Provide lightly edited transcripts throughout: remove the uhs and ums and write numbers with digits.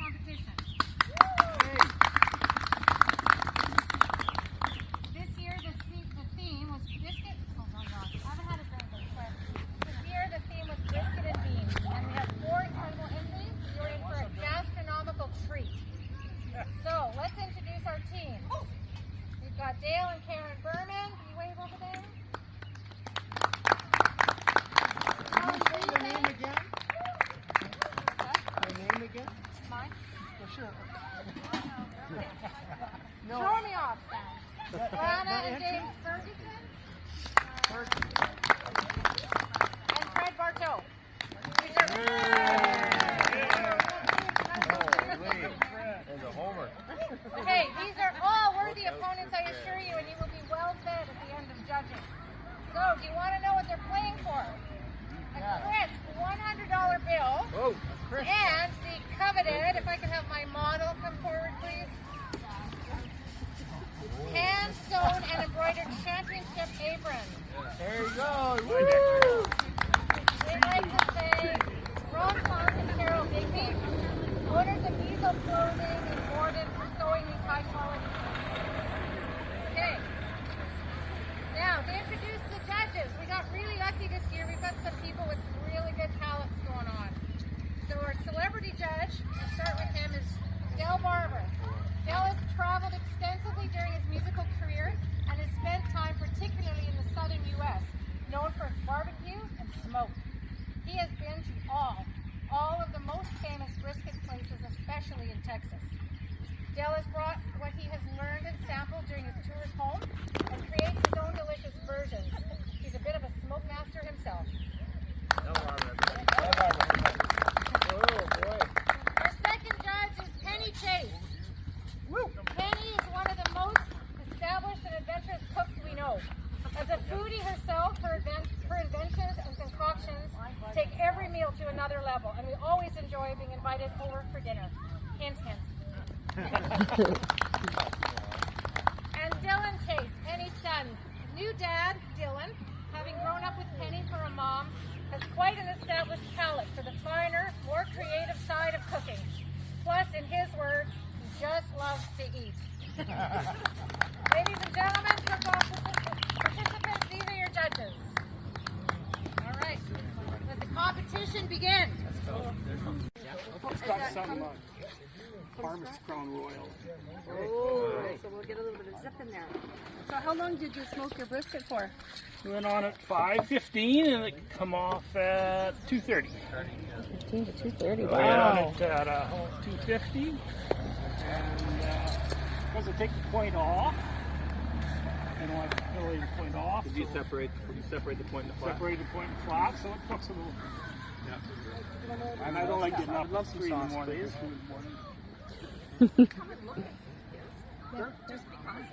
competition. This year the theme was brisket. Oh my gosh, I haven't had a drink this, but this year the theme was brisket and beans, and we have 4 incredible entries. You're in for a gastronomical treat. So let's introduce our team. We've got Dale and Karen Berman. Can you wave over there? Your name again? Your name again? Mine? For sure. Throw me off then. Lana and James Ferguson. And Fred Bartow. These are There's a homer. Okay, these are all worthy opponents, I assure you, and you will be well fed at the end of judging. So, do you want to know what they're playing for? A crisp $100 bill. Oh, And the coveted, if I can have my model come forward, please. Hand sewn and embroidered championship apron. there you go. Woo! We'd like to say Ron Clark and Carol Bigby, owners of Diesel Clothing and Morden for sewing these high quality. Okay. Now, to introduce the judges, we got really lucky this year. We've got some people with some really good talents going on. So our celebrity judge, I'll start with him, is Del Barber. Del has traveled extensively during his musical career and has spent time particularly in the southern U.S., known for its barbecue and smoke. He has been to all of the most famous brisket places, especially in Texas. Del has brought what he has learned and sampled during his tours home and creates his own delicious versions. He's a bit of a smoke master himself. Our second judge is Penny Chase. Penny is one of the most established and adventurous cooks we know. As a foodie herself, her inventions and concoctions take every meal to another level, and we always enjoy being invited over for dinner. Hint, hint. And Dylan Chase, Penny's son. New dad, Dylan, having grown up with Penny for a mom, has quite an established palate for the finer, more creative side of cooking. Plus, in his words, he just loves to eat. Ladies and gentlemen, cook-off participants, these are your judges. All right, let the competition begin. It's got some Parmesan Crown Royal. Oh, so we'll get a little bit of zip in there. So how long did you smoke your brisket for? We went on at 5:15 and it come off at 2:30. 15 to 2:30. We went on it at 2:50, and because I take the point off, I fill the point off. Did you separate the point and the flat? Separate the point and flat, so it cooks a little. And I don't like getting up at 3 in the morning. Or 2 in the morning. Just because.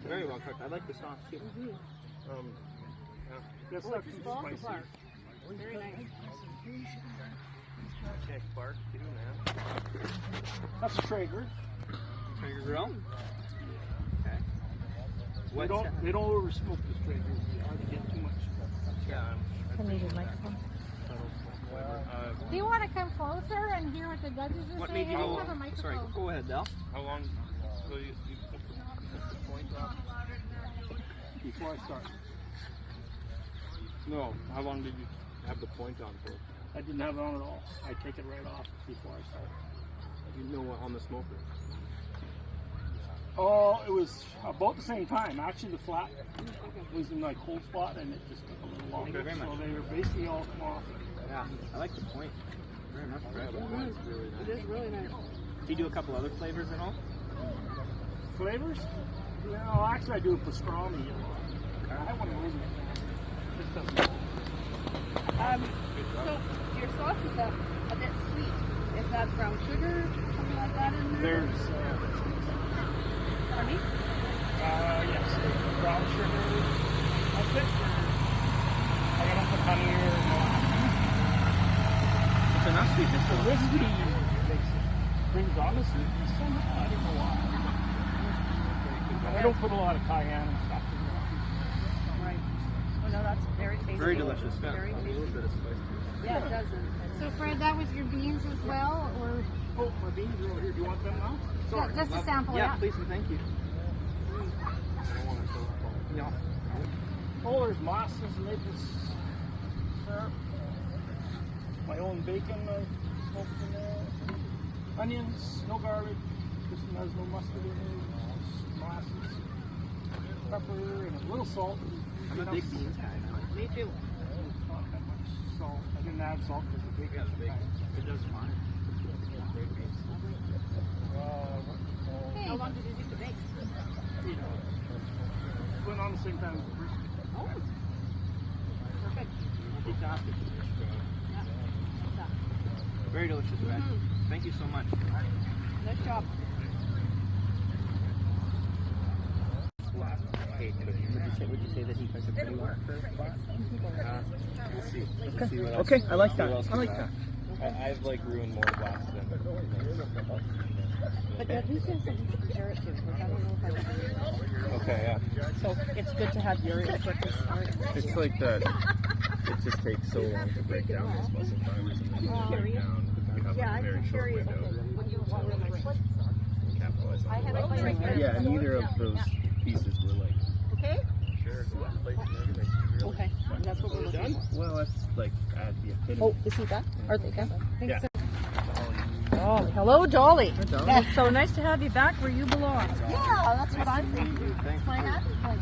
Very well cooked. I like the sauce too. That's not too spicy. Very nice. Okay, Clark, too, man. That's a Traeger. Traeger grill. Okay. They don't over smoke this Traeger. It's hard to get too much. Yeah. I need your microphone. Do you want to come closer and hear what the judges are What saying? made you I don't go? have a microphone. Sorry, go ahead, Del. How long will you put the point off? Before I start. No, how long did you have the point on for? I didn't have it on at all. I take it right off before I start. You know what, on the smoker. Oh, it was about the same time. Actually, the flat was in my cold spot, and it just took a little longer. Thank you very So much. they were basically all come off. Yeah, I like the point. Very much. It's really nice. It is really nice. Do you do a couple other flavors at home? Flavors? No, actually, I do a pastrami. I want to lose it. So your sauce is a bit sweet. Is that brown sugar, something like that in there? There's, Pardon me? yes, there's brown sugar. That's it. I gotta put honey or molasses. It's enough sweetness. The whiskey brings on the sweetness. So much. I don't know why. I don't put a lot of cayenne and stuff in there. Right. Oh no, that's very tasty. Very delicious. Very A tasty. little bit of spice too. Yeah, it doesn't. So Fred, that was your beans as well, or Oh, my beans are over here. Do you want them now? yeah, just a sample? Yeah, please and thank you. No. Oh, there's molasses and maple syrup. My own bacon I smoked in there. Onions, no garlic. This one has no mustard in it. Molasses, pepper, and a little salt. I'm a big beans guy now. Me too. Not that much salt. I didn't add salt because the bacon's big. It does fine. Great beans. Hey, How long did it take to bake? Went on the same time as the brisket. Oh. Perfect. Fantastic. Yeah. Very delicious, Red. Thank you so much. Nice job. Hey, would you say that he does a pretty well first class? We'll see. We'll see what else. Okay, I like see that. what else I like we got. I've like ruined more glass than. But at least there's something to compare it to. Like, I don't know if I would do it. Okay, yeah. So it's good to have your input this morning. It's like that. It just takes so long to break down those muscle fibers and then you break down. You have Yeah, a I very can short carry it. window When you want to capitalize I on. have it right here. Yeah, neither of those pieces were like. Okay? Sure. Okay. And that's what we're looking for. Well, that's like at the epitome. Oh, is he done? Are they done? Yeah. Oh, hello, Dolly. Hi, Dolly. It's so nice to have you back where you belong. yeah, that's what I'm thinking. Thanks. My happy place.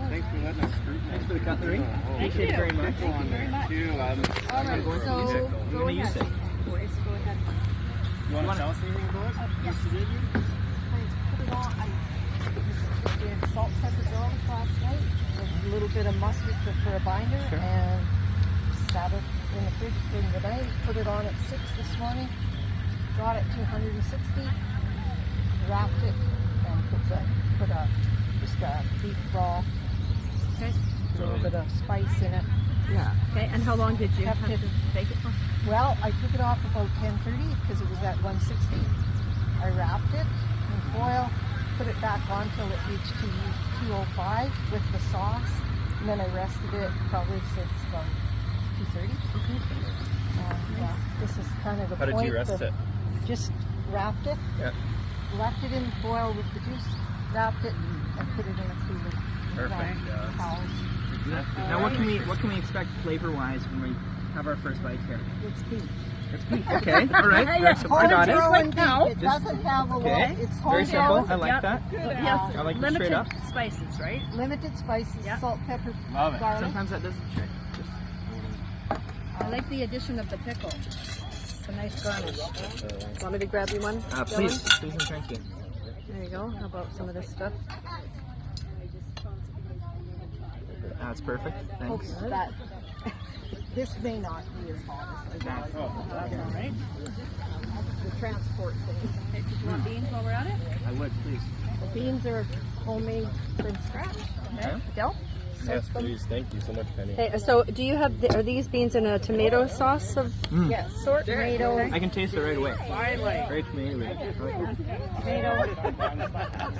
Thanks for letting us scrutinize. Thanks for the cutlery. Oh, Appreciate it very much. Thank you very much. Too. All right, so We're going to use it. Boys, go ahead. You want to tell us anything about it? Yes. I put it on. I did salt, pepper, garlic last night, with a little bit of mustard for a binder, Sure. and sat it in the fridge during the night. Put it on at 6 this morning. Got it to 160. Wrapped it and put just a beef broth. Okay. A little bit of spice in it. Yeah. Okay, and how long did you Kept have it- to bake it for? Well, I took it off about 10:30 because it was at 160. I wrapped it in foil, put it back on till it reached 205 with the sauce, and then I rested it probably since about 2:30. Yeah, this is kind of the How did point. you rest of- it? Just wrapped it, Yeah. left it in foil with the juice, wrapped it, and put it in a cooler. Perfect, yeah. Towels. Now, what can we expect flavor-wise when we have our first bite here? It's beef. It's beef. Okay. All right. I got it. Homegrown beef. now. It doesn't have a lot. Okay. It's Very simple. homegrown. I like that. Yes, I like it limited straight up. spices, right? Limited spices, Yeah. salt, pepper, Love it. garlic. Sometimes that does the trick. Just I like the addition of the pickle. It's a nice garnish. Want me to grab you one? please, Dylan? please and thank you. There you go. How about some of this stuff? That's perfect. Hopes Thanks. that this may not be as hot as the That's all right. the transport thing. Okay, did you want beans while we're at it? I would, please. The beans are homemade from scratch. Okay. Del? Yes, please. Thank you so much, Penny. Okay, so do you have, are these beans in a tomato sauce of Yes, tomato, I can taste it right away. Very tomato. tomato.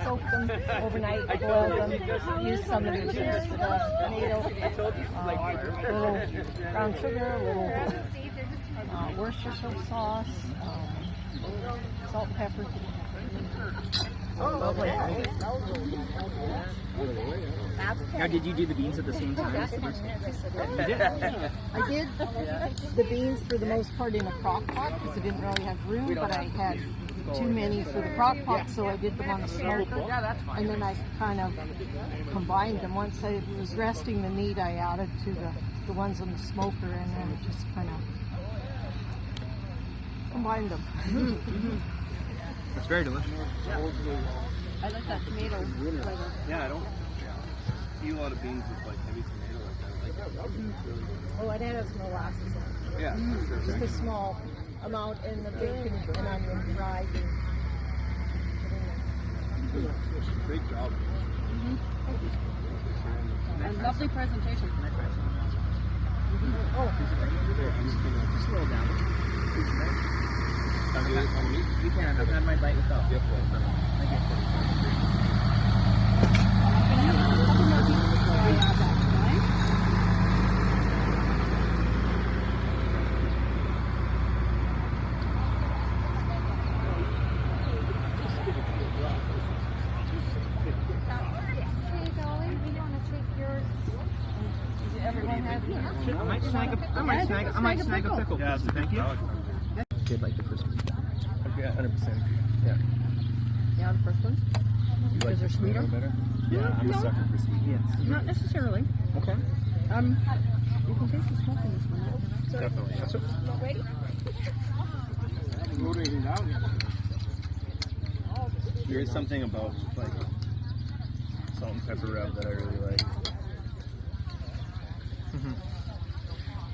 Soak them overnight, boil them, use some of the juice for the tomato. A little brown sugar, a little Worcestershire sauce, salt, pepper. Lovely. Now, did you do the beans at the same time as the brisket? You did? I did the beans for the most part in a crock pot because I didn't really have room, but I had too many for the crock pot, so I did them on the smoker. And then I kind of combined them. Once I was resting the meat, I added to the ones on the smoker, and then just kind of combined them. It's very delicious. I like that tomato flavor. Yeah, I don't eat a lot of beans with like heavy tomato like that. Like, really Oh, it has molasses in it. yeah, for sure. Just a small amount, and the bacon and onion fried. Great job. And lovely presentation. Oh, Just a little down. On meat? You can. I've had my bite without. Yep. Thank you. snag a pickle. Yeah, Thank you. Did like the first one. Yeah, 100%. Yeah. Yeah, the first one. Because they're sweeter. Better? Yeah, I'm a sucker for sweet. Yes. Not necessarily. Okay. You can taste the smoke in this one. Definitely. That's There is something about like salt and pepper rub that I really like.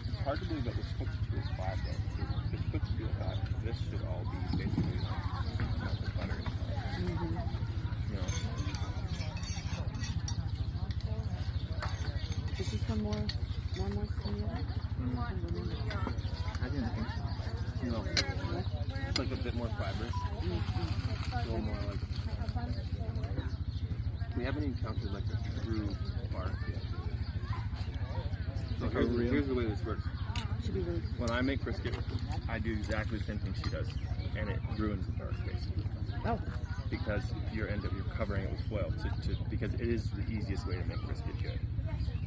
It's hard to believe that this cooked to is 5 though. This cooked to is 5. This should all be basically melted butter. You know. Is this one more than the other? I didn't think so. No. It's like a bit more fibrous. A little more like. We haven't encountered like a true bark yet. So here's the way this works. Should be really. When I make brisket, I do exactly the same thing she does, and it ruins the bark basically. Oh. Because you're covering it with foil because it is the easiest way to make brisket good.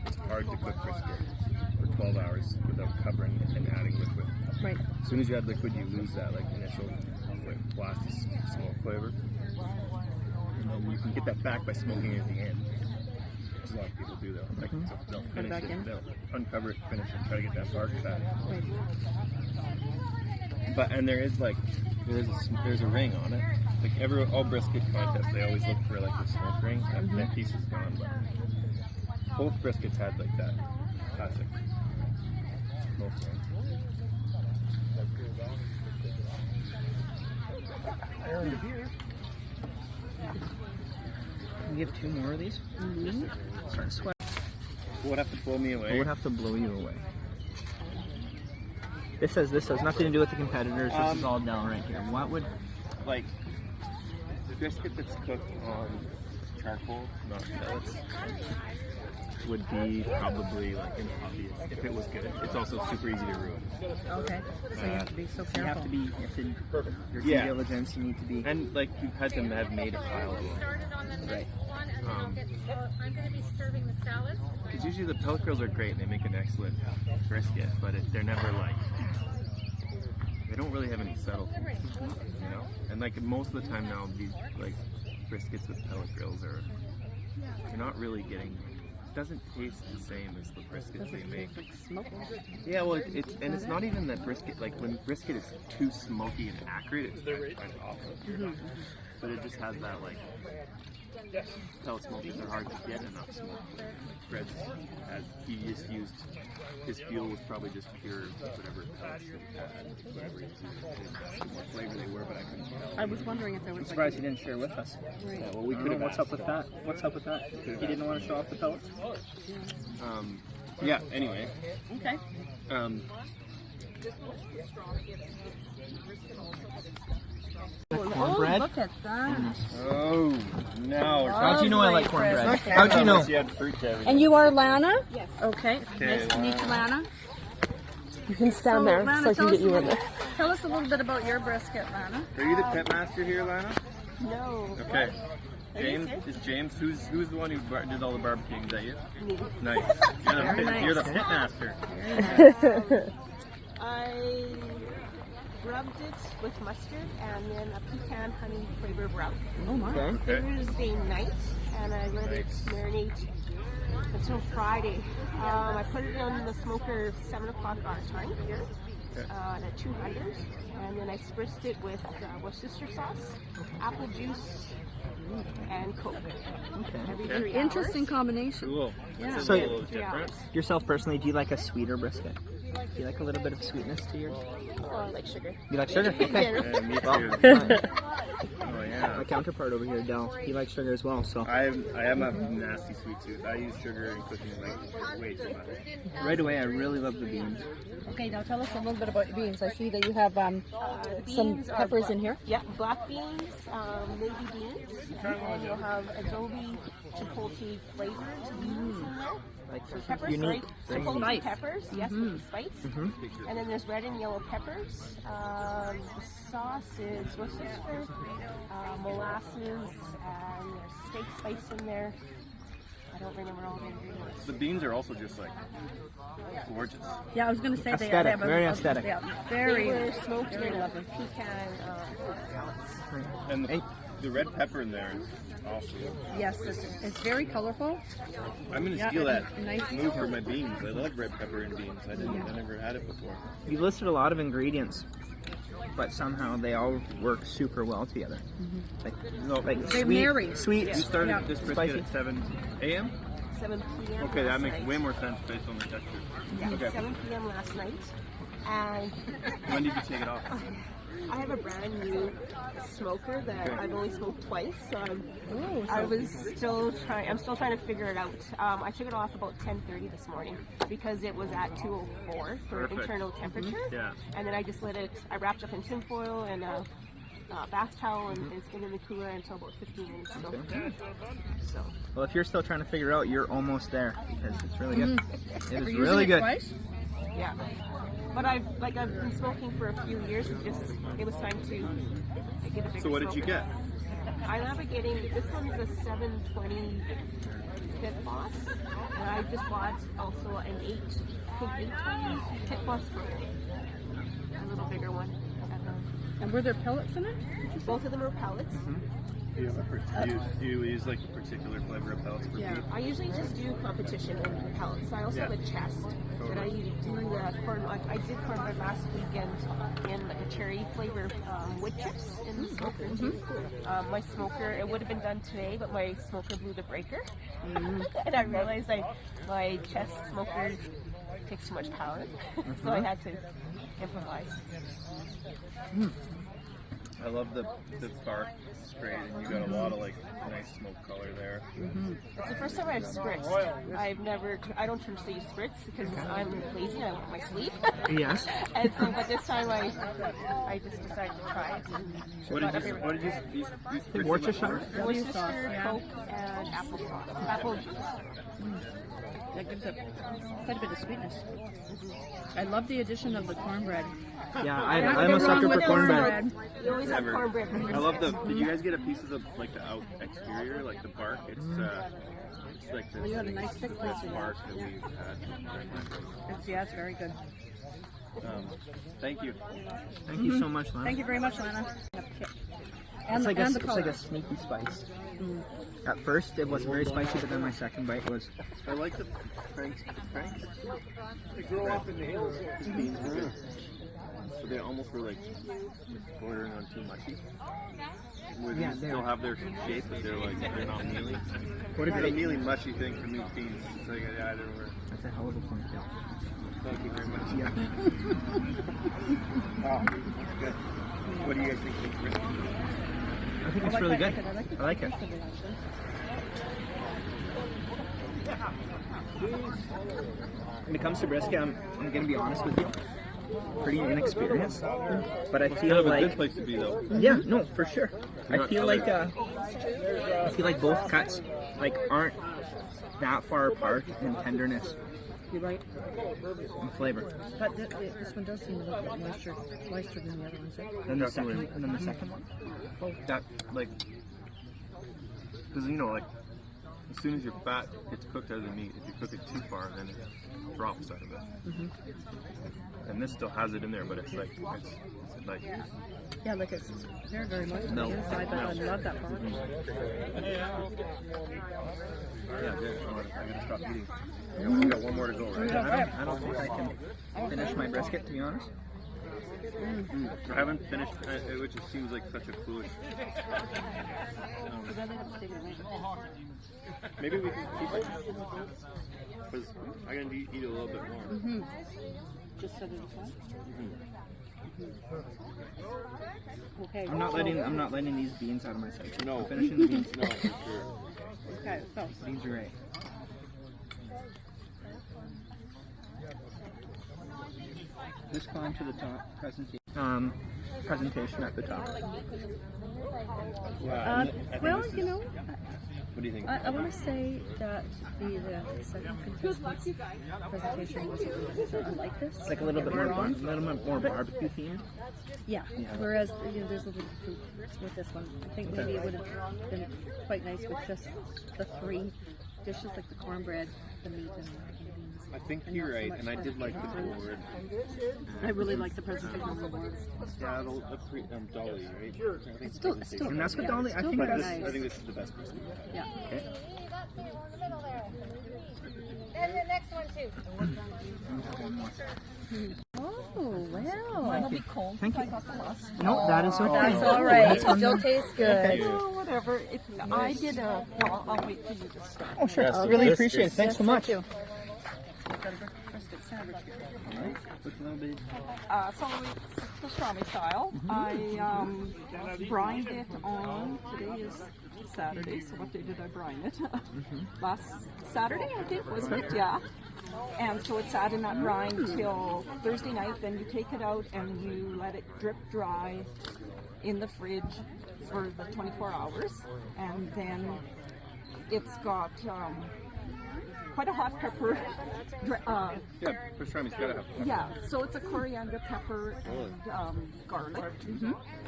It's hard to cook brisket for 12 hours without covering it and adding liquid. Right. As soon as you add liquid, you lose that like initial blast of smoke flavor, and then you can get that back by smoking it at the end. Which a lot of people do though. Like, so they'll finish back in. they'll uncover it, finish it, try to get that bark back. Right. But there's a ring on it. Like all brisket contests, they always look for like the smoke ring. That piece is gone, but both briskets had like that classic smoke ring. Can you give 2 more of these? Start to sweat. It would have to blow me away. It would have to blow you away. This has nothing to do with the competitors. This is all down right here. What would like the brisket that's cooked on charcoal, not pellets, would be probably like an obvious if it was good. It's also super easy to ruin. Okay. So you have to be so careful. You have to be your due diligence. You need to be, and like you've had them have made a pile of them. Started on the next one, and then I'm going to be serving the salads. Because usually the pellet grills are great and they make an excellent brisket, but they're never like, they don't really have any subtlety, you know? And like most of the time now, these like briskets with pellet grills you're not really getting, it doesn't taste the same as the briskets they make. Yeah, well, it's not even that brisket, like when brisket is too smoky and acrid, it's kind of awful. But it just has that like, pellet smokers are hard to get enough smoke. Fred's, he just used, his fuel was probably just pure whatever pellets he had, whatever he used, what flavor they were, but I couldn't tell. I was wondering if there was. I'm surprised he didn't share with us. Right. Yeah, well, we could have. What's up with that? What's up with that? He didn't want to show off the pellets. Yeah. Anyway. Okay. Cornbread? Look at that. Oh, no. How'd you know I like cornbread? How'd you know? And you are Lana? Yes. Okay. Nice to meet you, Lana. You can stand there Lana, so I can get you in there. Tell us a little bit about your brisket, Lana. Are you the pit master here, Lana? No. Okay. James, is James, who's the one who did all the barbecuing? Is that you? Me. Nice. You're the pit master. Very nice. I rubbed it with mustard and then a pecan honey flavored rub. Oh my. Okay. Thursday night, and I let it marinate until Friday. I put it on the smoker 7 o'clock our time here at 200, and then I spritzed it with Worcestershire sauce, apple juice, and Coke. Every 3 hours. Interesting combination. Cool. Yeah. So, So- a little different. Yourself personally, do you like a sweeter brisket? Do you like a little bit of sweetness to yours? Oh, I like sugar. You like sugar? Okay. Yeah, me Well, too. Oh yeah. my counterpart over here, Del, he likes sugar as well. So I am a nasty sweet tooth. I use sugar in cooking like way too much. right away, I really love the beans. Okay, now tell us a little bit about your beans. I see that you have some Beans are peppers in here. Yeah, black beans, navy beans, and you'll have adobe chipotle flavored beans in there. Like Peppers, unique. right? Very Chipotle unique. peppers, yes, with spice. And then there's red and yellow peppers. The sauce is Worcestershire, molasses, and there's steak spice in there. I don't remember all the ingredients. The beans are also just like gorgeous. Yeah, I was going to say Aesthetic, very aesthetic. Yeah, They very. were smoked in pecan pellets. And the red pepper in there is awesome. Yes, it's very colorful. I'm gonna Yeah, steal that and nice. move for my beans. I love red pepper in beans. I never had it before. You listed a lot of ingredients, but somehow they all work super well together. Like They sweet, marry. sweet. You started Yeah. this brisket Spicy. at 7 a.m.? 7 p.m. Okay, that last makes night. way more sense based on the texture. Yeah, Okay. 7 p.m. last night. And When did you take it off? I have a brand new smoker that I've only smoked twice, so I'm still trying to figure it out. I took it off about 10:30 this morning because it was at 204 for Perfect. internal temperature. Yeah. And then I just I wrapped up in tin foil and a bath towel and it's been in the cooler until about 15 minutes ago. So. Well, if you're still trying to figure it out, you're almost there because it's really good. It is Using really it good. twice? Yeah. But I've been smoking for a few years. It was time to get a bigger So what did you smoker. get? I'm never getting, this one's a 720 Pit Boss, and I just bought also an 820 Pit Boss for a little bigger one. And were there pellets in it? Both of them are pellets. Do you use like a particular flavor of pellets for Yeah. beef? I usually just do competition in pellets. I also have a chest that I do the corn. Like I did cornbread last weekend in like a cherry flavor wood chips in the smoker too. My smoker, it would have been done today, but my smoker blew the breaker, and I realized my chest smoker takes too much power, so I had to improvise. I love the bark sprayed, and you got a lot of like nice smoke color there. It's the first time I've spritzed. I don't traditionally use spritz because I'm lazy. I want my sleep. Yes. And so, but this time I just decided to try it. What did you spritz Worcestershire? Worcestershire, Coke, and applesauce. Apple juice. That gives it quite a bit of sweetness. I love the addition of the cornbread. Yeah, Can't I'm go a sucker wrong for with cornbread. You always have Never. cornbread. I love did you guys get a piece of the like the out exterior, like the bark? It's like this. You got a nice thick piece of it. bark that we've had. It's very good. Thank you. Thank you so much, Lana. Thank you very much, Lana. It's like and the it's color. like a sneaky spice. At first, it was very spicy, but then my second bite was. I like the Franks. They grow up in the hills. These beans were good. So they almost were like bordering on too mushy. Where Yeah, they they're- still have their shape, but they're not mealy. What It's if a they? mealy, mushy thing for me beans. It's like I don't know. That's a hell of a point. Yeah. Thank you very much. Yeah. Oh, that's good. What do you guys think? I think it's really good. I like it. When it comes to brisket, I'm gonna be honest with you. Pretty inexperienced, but I Kind feel of a like good place to be though. yeah, no, for sure. I Not feel like both cuts like aren't that far apart in tenderness You're right. and flavor. But this one does seem a little bit moister than the other ones. Eh? Then the second one. That like, because you know, like as soon as your fat gets cooked out of the meat, if you cook it too far, then it drops out of it. And this still has it in there, but it's like Yeah, like it's very, very moist on No. the inside, but I love that part. yeah, good. I gotta stop eating. We got one more to go, right? I don't think I can finish my brisket, to be honest. I haven't finished, which just seems like such a foolish. Maybe we can keep it because I gotta eat a little bit more. Just so that it's fun. Okay. I'm not letting these beans out of my sight. No. I'm finishing the beans. No, for sure. Okay, so Beans are great. Just climb to the top. Presentation at the top. well, you know, What do you think? I want to say that the second contestant's presentation was a little bit unlike this. It's like a little bit more barbecue themed. Yeah. Whereas there's a little fruit with this one. I think maybe it would have been quite nice with just the three dishes like the cornbread, the meat, and the beans. I think you're right, and I did like the board. I really like the presentation of the boards. Yeah, Dolly, right? It's still, And that's what Dolly. I think But that's. I think this is the best person. yeah. Okay. That's it, we're in the middle there. And the next one too. Oh, wow. Thank you. Thank you. No, that is okay. That's all right. It still tastes good. Oh, whatever. I did a. Well, I'll wait till you just start. Oh, sure. I really appreciate it. Thanks so much. Thank you. Got a brisket sandwich here. So it's pastrami style. I brined it on, today is Saturday, so what day did I brine it? Last Saturday, I think, wasn't it? Yeah. And so it sat in that brine till Thursday night, then you take it out and you let it drip dry in the fridge for the 24 hours. And then it's got quite a hot pepper. Yeah, pastrami's gotta have. Yeah, so it's a coriander, pepper, and garlic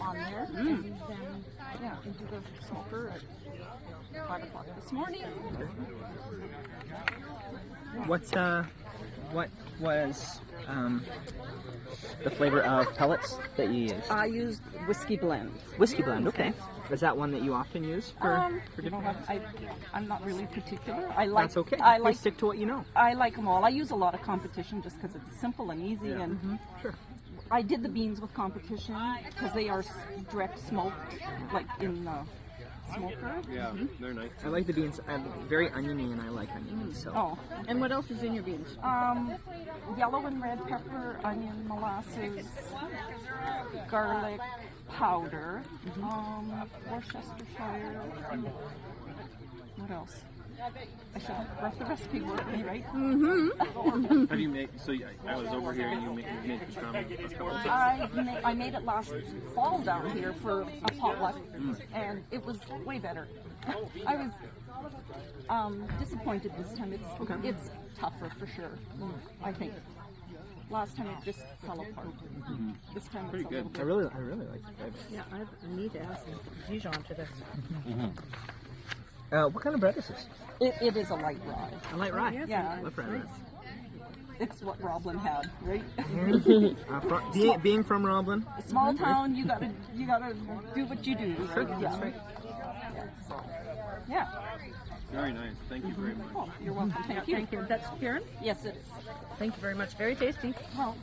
on there. And then, yeah, into the smoker at 5 o'clock this morning. What was the flavor of pellets that you used? I used whiskey blend. Whiskey blend. Okay. Is that one that you often use for different? I'm not really particular. I like. That's okay. I You like. stick to what you know. I like them all. I use a lot of competition just because it's simple and easy. And Sure. I did the beans with competition because they are direct smoked, like in the smoker. Yeah, they're nice. I like the beans. I'm very oniony, and I like onions. So. Oh. And what else is in your beans? Yellow and red pepper, onion, molasses, garlic powder, Worcestershire. What else? I should have brought the recipe with me, right? How do you make? So I was over here, and you made pastrami a couple of times. I made it last fall down here for a potluck, and it was way better. I was disappointed this time. It's tougher for sure. I think. Last time it just fell apart. This time it's a little bit. I really like the flavor. Yeah, I need to add some Dijon to this. What kind of bread is this? It is a light rye. A light rye. Yeah, Love bread. it's what Roblin had, right? Being from Roblin. Small town, you gotta do what you do. Sure, Right? that's right. So, yeah. Very nice. Thank you very much. Oh, you're welcome. Thank you. Thank you. That's Karen? Yes, it is. Thank you very much. Very tasty. Well,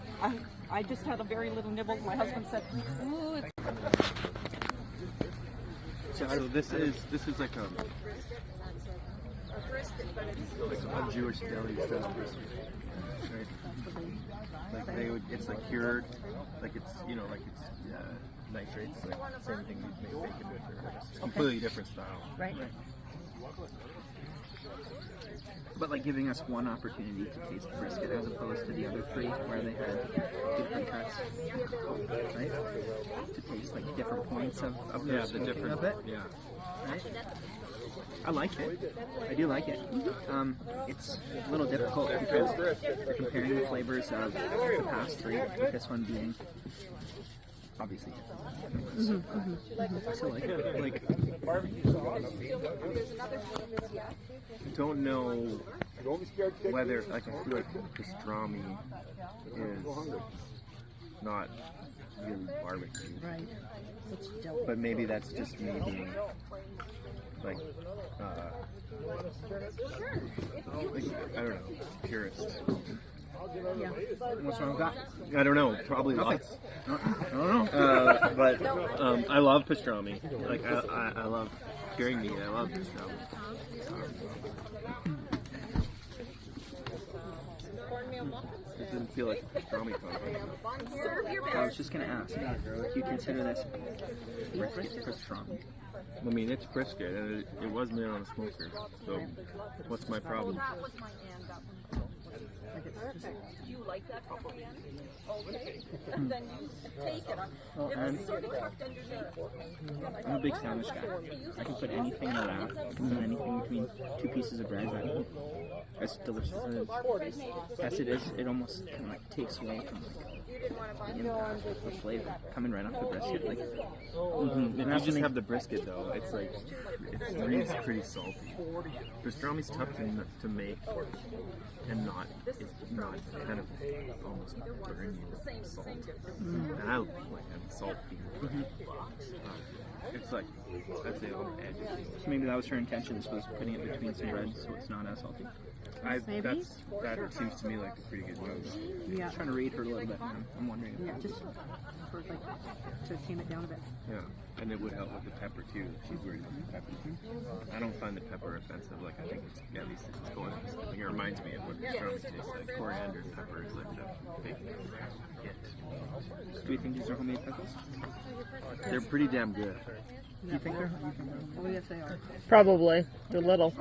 I just had a very little nibble. My husband said, "Ooh, it's." So this is like a Jewish deli style brisket, right? Like it's like cured, like it's nitrates, like same thing you make bacon with, or it's completely different style. Right. But like giving us one opportunity to taste the brisket as opposed to the other three where they had different cuts, right? To taste like different points of the different of it. Yeah. Right? I like it. I do like it. It's a little difficult because you're comparing the flavors of the past three, with this one being obviously different. I still like it. Like, I don't know whether, like, I feel like pastrami is not really barbecue. Right. It's dope. But maybe that's just me being, like, I don't know, purist. Yeah. what's wrong with that? I don't know, probably lots. I don't know. But I love pastrami. Like, I love curing meat. I love pastrami. It doesn't feel like a pastrami coffee. I was just going to ask, do you consider this brisket pastrami? I mean, it's brisket, and it was made on a smoker. So, what's my problem? That was my end. That one. Do you like that coffee? Okay. And then you take it. It was sort of tucked underneath. I'm a big sandwich guy. I can put anything in a wrap, and anything between two pieces of bread. As delicious as it is, it almost kind of like takes away from the flavor coming right off the brisket. Like, If you just have the brisket though, it's like it's pretty salty. Pastrami's tough to make and not kind of almost burn you with salt. And I like having salt people. It's like I'd say on the edge. so maybe that was her intentions, was putting it between some bread so it's not as salty. Maybe? That seems to me like a pretty good move. Yeah. Trying to read her a little bit. I'm wondering. Yeah, just for like to tame it down a bit. Yeah, and it would help with the pepper too. She's worried about the pepper. I don't find the pepper offensive. Like I think it's at least it's going. Like it reminds me of what pastrami tastes like. Coriander and pepper is like the big hit. Do you think these are homemade pickles? They're pretty damn good. Do you think they're? Oh yes, they are. Probably. They're little.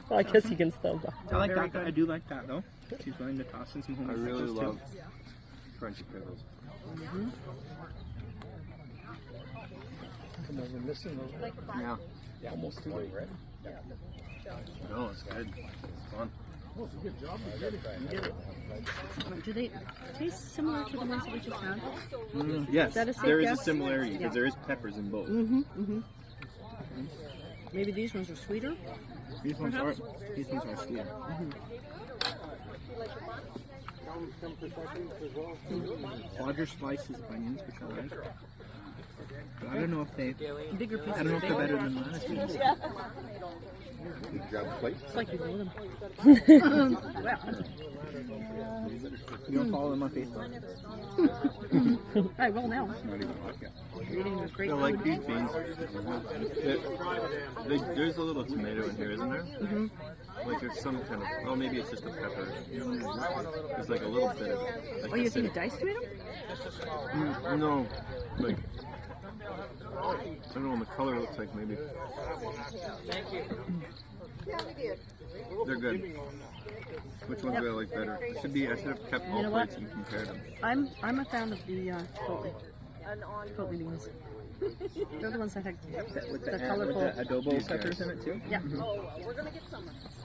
Well, I guess you can still buy. I like that. I do like that though. She's willing to toss in some I homemade really pickles love too. crunchy pickles. Yeah. Almost too late, right? No, it's good. It's fun. Do they taste similar to the ones that we just had? Yes, Is that a safe there is a guess? similarity because Yeah. there is peppers in both. Maybe these ones are sweeter. These ones are sweet. Larger slices of onions, which I like. But I don't know if they. Bigger pieces. I don't know if they're better than Lana's beans. Did you grab a plate? It's like you know them. You don't follow them on Facebook? I will now. Not even like it. You're eating this great I food. like these beans. There's a little tomato in here, isn't there? Like there's some kind of, oh maybe it's just a pepper. There's like a little bit of like Oh, you think acidic. diced tomato? No, like I don't know what the color looks like. Maybe they're good. Which ones do I like better? I should have kept all You know what? plates and compared them. I'm a fan of the chipotle beans. They're the ones that have With the the colorful. adobo peppers in it too? Yeah.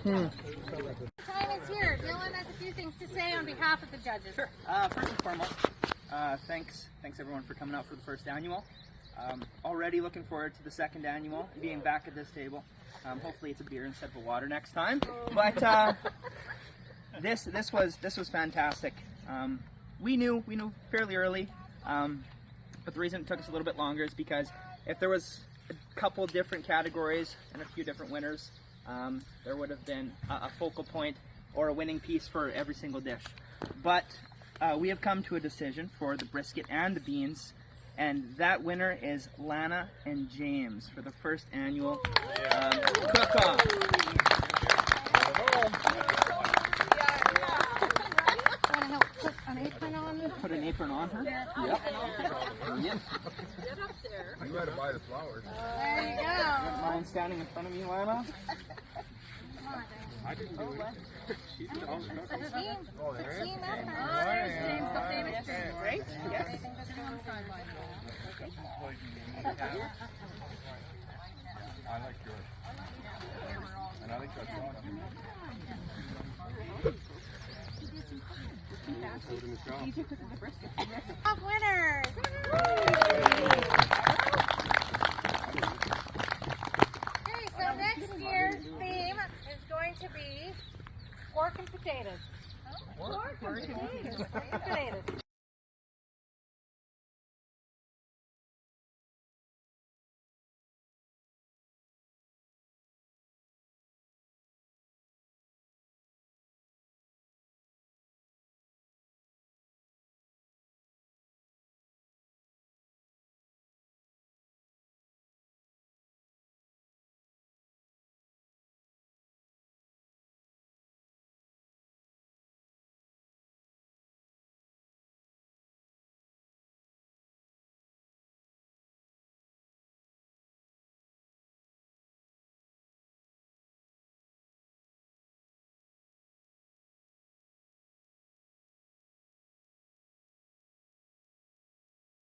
Time is here. Dylan has a few things to say on behalf of the judges. Sure. First and foremost, thanks everyone for coming out for the first annual. Already looking forward to the second annual and being back at this table. Hopefully it's a beer instead of a water next time. But this was fantastic. We knew fairly early, but the reason it took us a little bit longer is because if there was a couple different categories and a few different winners, there would have been a focal point or a winning piece for every single dish. But we have come to a decision for the brisket and the beans, and that winner is Lana and James for the first annual cook-off. Want to help put an apron on? Put an apron on her. Yep. Yep. You gotta buy the flowers. There you go. Mind standing in front of me, Lana? I didn't do it. She's the one who The cooked. team, Oh, there the is? team effort. Oh, there's James, the famous James. Right? Yes. I think that's him on the sideline. I like yours. And I like that one. Top winners. Okay, so next year's theme is going to be pork and potatoes. Pork and potatoes. Potatoes.